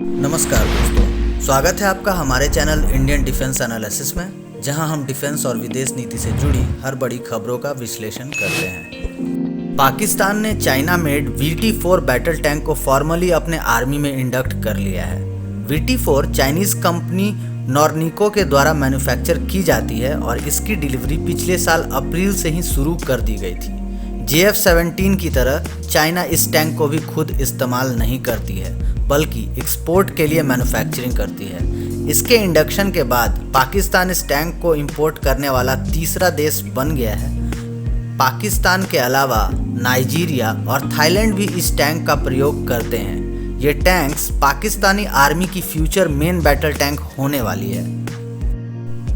नमस्कार दोस्तों, स्वागत है आपका हमारे चैनल इंडियन डिफेंस एनालिसिस में, जहां हम डिफेंस और विदेश नीति से जुड़ी हर बड़ी खबरों का विश्लेषण करते हैं। पाकिस्तान ने China made VT-4 battle tank को फॉर्मली अपने आर्मी में इंडक्ट कर लिया है। VT-4 चाइनीज कंपनी नॉर्निको के द्वारा मैन्युफैक्चर की जाती है और इसकी डिलीवरी पिछले साल अप्रैल से ही शुरू कर दी गई थी। JF-17 की तरह चाइना इस टैंक को भी खुद इस्तेमाल नहीं करती है, बल्कि एक्सपोर्ट के लिए मैन्युफैक्चरिंग करती है। इसके इंडक्शन के बाद पाकिस्तान इस टैंक को इंपोर्ट करने वाला तीसरा देश बन गया है। पाकिस्तान के अलावा नाइजीरिया और थाईलैंड भी इस टैंक का प्रयोग करते हैं। ये टैंक्स पाकिस्तानी आर्मी की फ्यूचर मेन बैटल टैंक होने वाली है।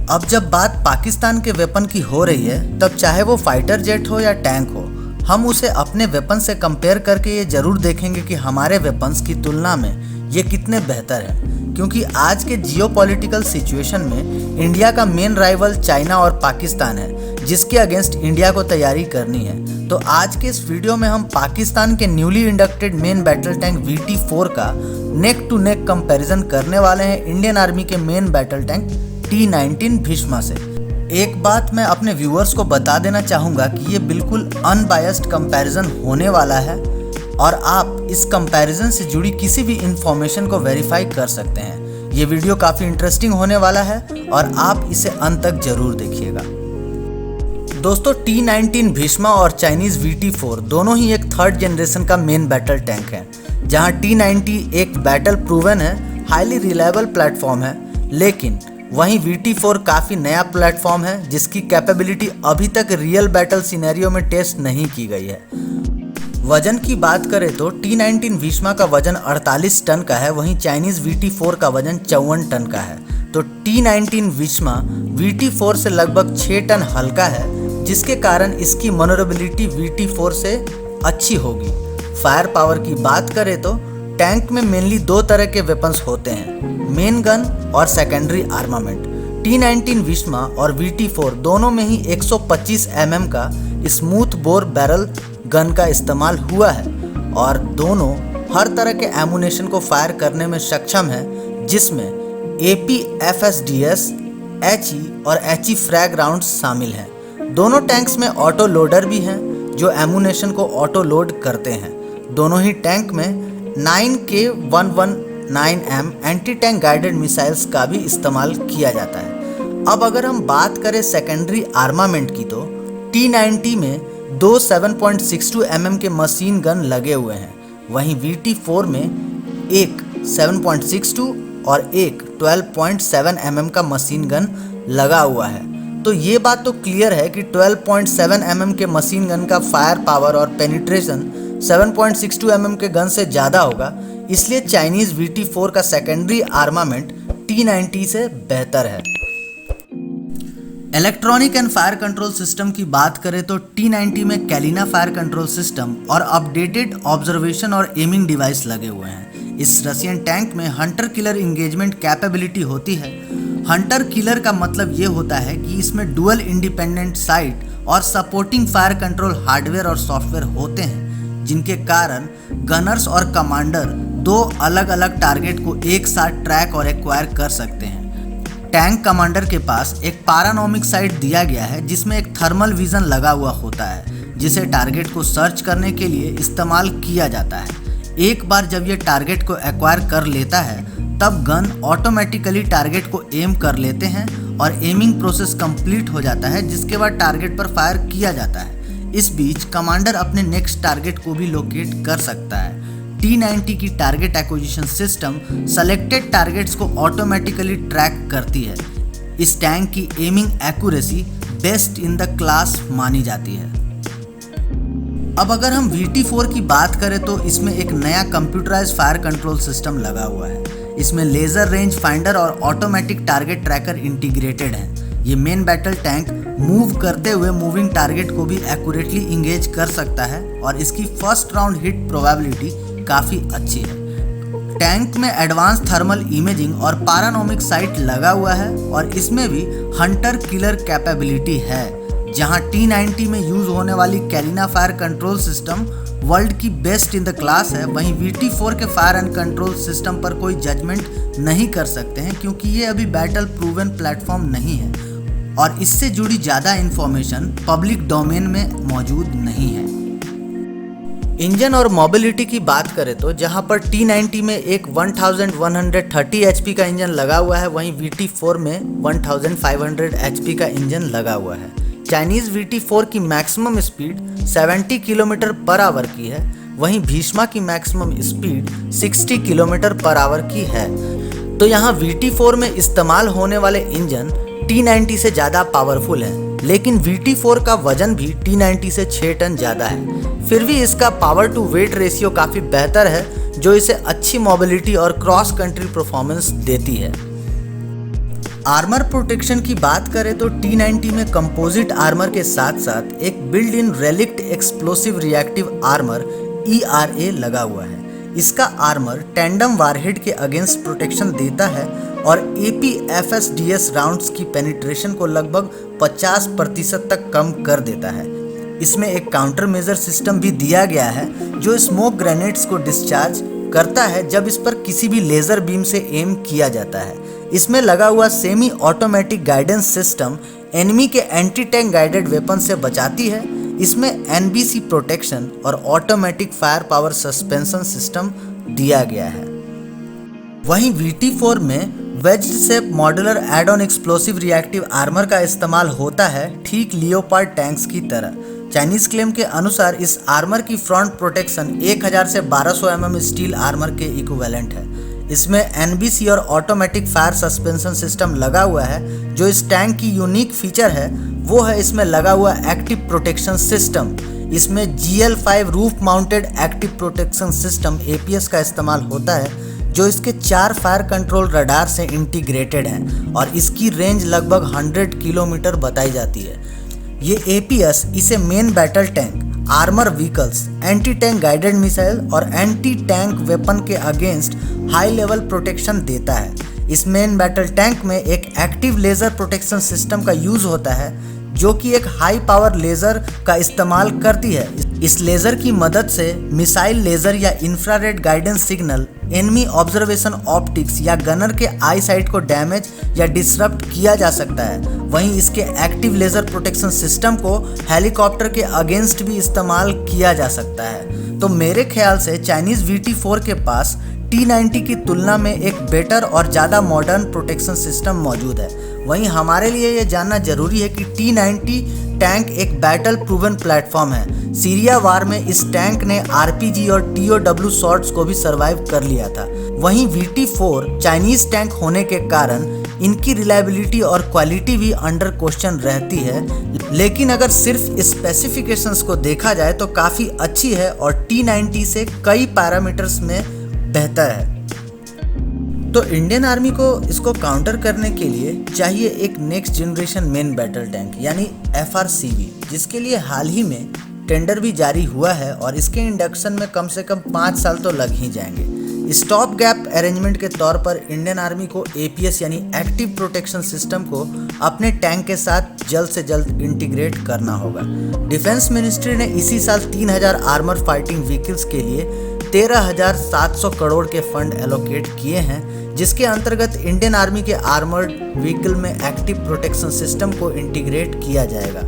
अब जब बात पाकिस्तान के वेपन की हो रही है, तब चाहे वो फाइटर जेट हो या टैंक हो, हम उसे अपने वेपन से कंपेयर करके ये जरूर देखेंगे कि हमारे वेपन्स की तुलना में ये कितने बेहतर हैं। क्योंकि आज के जियोपॉलिटिकल सिचुएशन में इंडिया का मेन राइवल चाइना और पाकिस्तान है, जिसके अगेंस्ट इंडिया को तैयारी करनी है। तो आज के इस वीडियो में हम पाकिस्तान के newly inducted main battle tank VT-4 का नेक टू नेक कंपैरिजन करने वाले हैं इंडियन आर्मी के main battle tank T-19 Bheeshma से। एक बात मैं अपने व्यूअर्स को बता देना चाहूँगा कि ये बिल्कुल अनबायस्ड कंपैरिजन होने वाला है और आप इस कंपैरिजन से जुड़ी किसी भी इंफॉर्मेशन को वेरीफाई कर सकते हैं। ये वीडियो काफ़ी इंटरेस्टिंग होने वाला है और आप इसे अंत तक जरूर देखिएगा। दोस्तों, T-19 भीष्मा और चाइनीज़ VT-4 दोनों ही एक थर्ड जनरेशन का मेन बैटल टैंक है। जहाँ T-90 एक बैटल प्रूवन है, हाईली रिलायबल प्लेटफॉर्म है, लेकिन वहीं VT-4 काफ़ी नया प्लेटफॉर्म है जिसकी कैपेबिलिटी अभी तक रियल बैटल सिनेरियो में टेस्ट नहीं की गई है। वजन की बात करें तो T-19 भीष्मा का वजन 48 टन का है, वहीं चाइनीज़ VT-4 का वजन 54 टन का है। तो T-19 भीष्मा VT-4 से लगभग 6 टन हल्का है, जिसके कारण इसकी मनोरेबिलिटी VT-4 से अच्छी होगी। फायर पावर की बात करें तो टैंक में मेनली दो तरह के वेपन्स होते हैं, मेन गन और सेकेंडरी आर्मामेंट। T-19 भीष्मा और VT-4 दोनों में ही 125 mm का स्मूथ बोर बैरल गन का इस्तेमाल हुआ है और दोनों हर तरह के एमुनेशन को फायर करने में सक्षम है, जिसमें AP FSDS, HE और HE फ्रैग राउंड्स शामिल हैं। दोनों टैंक्स में ऑटो लोडर भी हैं जो एमुनेशन को ऑटो लोड करते हैं। दोनों ही टैंक में 9K119M anti tank guided missiles का भी इस्तेमाल किया जाता है। अब अगर हम बात करें सेकेंडरी आर्मामेंट की, तो T-90 में दो 7.62 mm के मशीन गन लगे हुए हैं, वहीं VT-4 में एक 7.62 और एक 12.7 mm का मशीन गन लगा हुआ है। तो ये बात तो क्लियर है कि 12.7 mm के मशीन गन का फायर पावर और पेनिट्रेशन 7.62 mm के गन से ज़्यादा होगा, इसलिए चाइनीज़ VT-4 का सेकेंडरी आर्मामेंट T-90 से बेहतर है। Electronic and fire control system की बात करें तो T-90 में कैलिना फायर कंट्रोल सिस्टम और अपडेटेड ऑब्जर्वेशन और एमिंग डिवाइस लगे हुए हैं। इस रशियन टैंक में हंटर किलर इंगेजमेंट कैपेबिलिटी होती है। हंटर किलर का मतलब ये होता है कि इसमें डुअल इंडिपेंडेंट साइट और सपोर्टिंग फायर कंट्रोल हार्डवेयर और सॉफ्टवेयर होते हैं, जिनके कारण गनर्स और कमांडर दो अलग अलग टारगेट को एक साथ ट्रैक और एक्वायर कर सकते हैं। टैंक कमांडर के पास एक पारानोमिक साइट दिया गया है, जिसमें एक थर्मल विजन लगा हुआ होता है, जिसे टारगेट को सर्च करने के लिए इस्तेमाल किया जाता है। एक बार जब ये टारगेट को एक्वायर कर लेता है, तब गन ऑटोमेटिकली टारगेट को एम कर लेते हैं और एमिंग प्रोसेस कंप्लीट हो जाता है, जिसके बाद टारगेट पर फायर किया जाता है। इस बीच कमांडर अपने नेक्स्ट टारगेट को भी लोकेट कर सकता है। T-90 की target acquisition system selected targets को ऑटोमेटिकली ट्रैक करती है। इस टैंक की aiming accuracy best in the class मानी जाती है। अब अगर हम VT-4 की बात करें तो इसमें एक नया कंप्यूटराइज्ड फायर कंट्रोल सिस्टम लगा हुआ है। इसमें लेज़र रेंज फाइंडर और ऑटोमेटिक टारगेट ट्रैकर इंटीग्रेटेड है। ये मेन बैटल टैंक मूव करते हुए मूविंग टारगेट को भी एक्यूरेटली इंगेज कर सकता है और इसकी फर्स्ट राउंड हिट प्रोबेबिलिटी काफ़ी अच्छी है। टैंक में एडवांस थर्मल इमेजिंग और पारानोमिक साइट लगा हुआ है और इसमें भी हंटर किलर कैपेबिलिटी है, जहां T-90 में यूज होने वाली कैलिना फायर कंट्रोल सिस्टम वर्ल्ड की बेस्ट इन द क्लास है, वहीं VT4 के फायर एंड कंट्रोल सिस्टम पर कोई जजमेंट नहीं कर सकते हैं क्योंकि ये अभी बैटल प्रूवन प्लेटफॉर्म नहीं है और इससे जुड़ी ज़्यादा इंफॉर्मेशन पब्लिक डोमेन में मौजूद नहीं है। इंजन और मोबिलिटी की बात करें तो जहां पर T90 में एक 1130 HP का इंजन लगा हुआ है, वहीं VT4 में 1500 HP का इंजन लगा हुआ है। चाइनीज़ VT4 की maximum speed 70 kilometre per hour की है, वहीं भीष्मा की maximum speed 60 kilometre per hour की है। तो यहाँ VT4 में इस्तेमाल होने वाले इंजन T90 से ज़्यादा पावरफुल है, लेकिन VT4 का वजन भी T90 से 6 टन ज़्यादा है। फिर भी इसका पावर टू वेट रेशियो काफ़ी बेहतर है, जो इसे अच्छी मोबिलिटी और क्रॉस कंट्री परफॉर्मेंस देती है। आर्मर प्रोटेक्शन की बात करें तो T90 में कंपोजिट आर्मर के साथ साथ एक build in Relikt explosive reactive armour ERA लगा हुआ है। इसका आर्मर टैंडम वारहेड के अगेंस्ट प्रोटेक्शन देता है और APFSDS राउंड्स की पेनिट्रेशन को लगभग 50% तक कम कर देता है। इसमें एक काउंटर मेजर सिस्टम भी दिया गया है जो स्मोक ग्रेनेड्स को डिस्चार्ज करता है जब इस पर किसी भी लेज़र बीम से एम किया जाता है। इसमें लगा हुआ semi automatic guidance system enemy के एंटी टैंक गाइडेड वेपन से बचाती है। इसमें NBC प्रोटेक्शन और automatic fire power suspension system दिया गया है। वहीं VT4 में wedged shape modular add on explosive reactive armour का इस्तेमाल होता है, ठीक लियोपार्ड टैंक्स की तरह। चाइनीज़ क्लेम के अनुसार इस आर्मर की फ्रंट प्रोटेक्शन 1000 से 1200 mm स्टील आर्मर के इक्विवेलेंट है। इसमें NBC और ऑटोमेटिक फायर सस्पेंशन सिस्टम लगा हुआ है। जो इस टैंक की यूनिक फीचर है वो है इसमें लगा हुआ एक्टिव प्रोटेक्शन सिस्टम। इसमें GL5 roof mounted active protection system APS का इस्तेमाल होता है, जो इसके 4 फायर कंट्रोल रडार से इंटीग्रेटेड हैं और इसकी रेंज लगभग 100 किलोमीटर बताई जाती है। ये APS इसे main battle tank, armour vehicles, anti tank guided missile और एंटी टैंक वेपन के अगेंस्ट हाई लेवल प्रोटेक्शन देता है। इस मेन बैटल टैंक में एक एक्टिव लेज़र प्रोटेक्शन सिस्टम का यूज़ होता है जो कि एक हाई पावर लेज़र का इस्तेमाल करती है। इस लेज़र की मदद से मिसाइल लेज़र या infrared guidance signal, enemy observation optics या गनर के आई साइट को डैमेज या डिसरप्ट किया जा सकता है। वहीं इसके एक्टिव लेज़र प्रोटेक्शन सिस्टम को हेलीकॉप्टर के अगेंस्ट भी इस्तेमाल किया जा सकता है। तो मेरे ख्याल से चाइनीज़ VT4 के पास T90 की तुलना में एक बेटर और ज़्यादा मॉडर्न प्रोटेक्शन सिस्टम मौजूद है। वहीं हमारे लिए ये जानना जरूरी है कि T90 टैंक एक बैटल प्रूवन प्लेटफॉर्म है। सीरिया वार में इस टैंक ने RPG और TOW शॉट्स को भी सर्वाइव कर लिया था। वहीं VT4 चाइनीज़ टैंक होने के कारण इनकी रिलायबिलिटी और क्वालिटी भी अंडर क्वेश्चन रहती है, लेकिन अगर सिर्फ स्पेसिफिकेशंस को देखा जाए तो काफ़ी अच्छी है और T90 से कई पैरामीटर्स में बेहतर है। तो इंडियन आर्मी को इसको काउंटर करने के लिए चाहिए एक next generation main battle tank यानी FRCV, जिसके लिए हाल ही में टेंडर भी जारी हुआ है और इसके इंडक्शन में कम से कम 5 साल तो लग ही जाएंगे। स्टॉप गैप अरेंजमेंट के तौर पर इंडियन आर्मी को APS यानी एक्टिव प्रोटेक्शन सिस्टम को अपने टैंक के साथ जल्द से जल्द इंटीग्रेट करना होगा। डिफेंस मिनिस्ट्री ने इसी साल 3000 आर्मर फाइटिंग व्हीकल्स के लिए 13,700 करोड़ के फंड एलोकेट किए हैं, जिसके अंतर्गत इंडियन आर्मी के आर्मर्ड व्हीकल में एक्टिव प्रोटेक्शन सिस्टम को इंटीग्रेट किया जाएगा।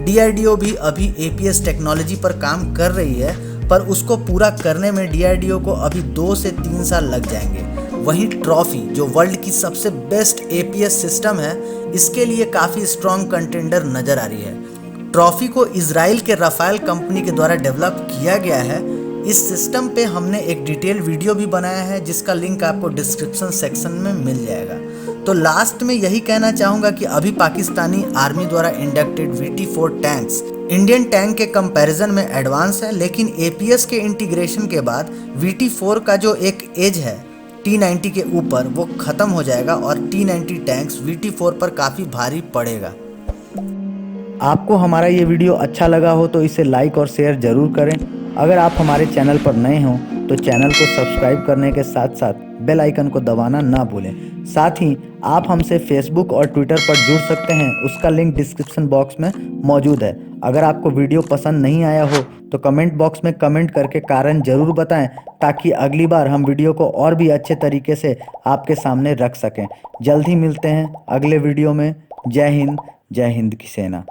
DRDO भी अभी APS टेक्नोलॉजी पर काम कर रही है, पर उसको पूरा करने में DRDO को अभी 2 से 3 साल लग जाएंगे। वहीं ट्रॉफी, जो वर्ल्ड की सबसे बेस्ट APS सिस्टम है, इसके लिए काफ़ी स्ट्रॉन्ग कंटेंडर नज़र आ रही है। ट्रॉफी को इजराइल के राफेल कंपनी के द्वारा डेवलप किया गया है। इस सिस्टम पे हमने एक डिटेल वीडियो भी बनाया है, जिसका लिंक आपको डिस्क्रिप्शन सेक्शन में मिल जाएगा। तो लास्ट में यही कहना चाहूँगा कि अभी पाकिस्तानी आर्मी द्वारा inducted VT4 tanks Indian tank के कंपैरिजन में एडवांस है, लेकिन APS के इंटीग्रेशन के बाद VT4 का जो एक एज है T90 के ऊपर वो ख़त्म हो जाएगा और T90 टैंक्स VT4 पर काफ़ी भारी पड़ेगा। आपको हमारा ये वीडियो अच्छा लगा हो तो इसे लाइक और शेयर ज़रूर करें। अगर आप हमारे चैनल पर नए हों तो चैनल को सब्सक्राइब करने के साथ साथ बेल आइकन को दबाना ना भूलें। साथ ही आप हमसे फेसबुक और ट्विटर पर जुड़ सकते हैं, उसका लिंक डिस्क्रिप्शन बॉक्स में मौजूद है। अगर आपको वीडियो पसंद नहीं आया हो तो कमेंट बॉक्स में कमेंट करके कारण ज़रूर बताएं, ताकि अगली बार हम वीडियो को और भी अच्छे तरीके से आपके सामने रख सकें। जल्द ही मिलते हैं अगले वीडियो में। जय हिंद की सेना।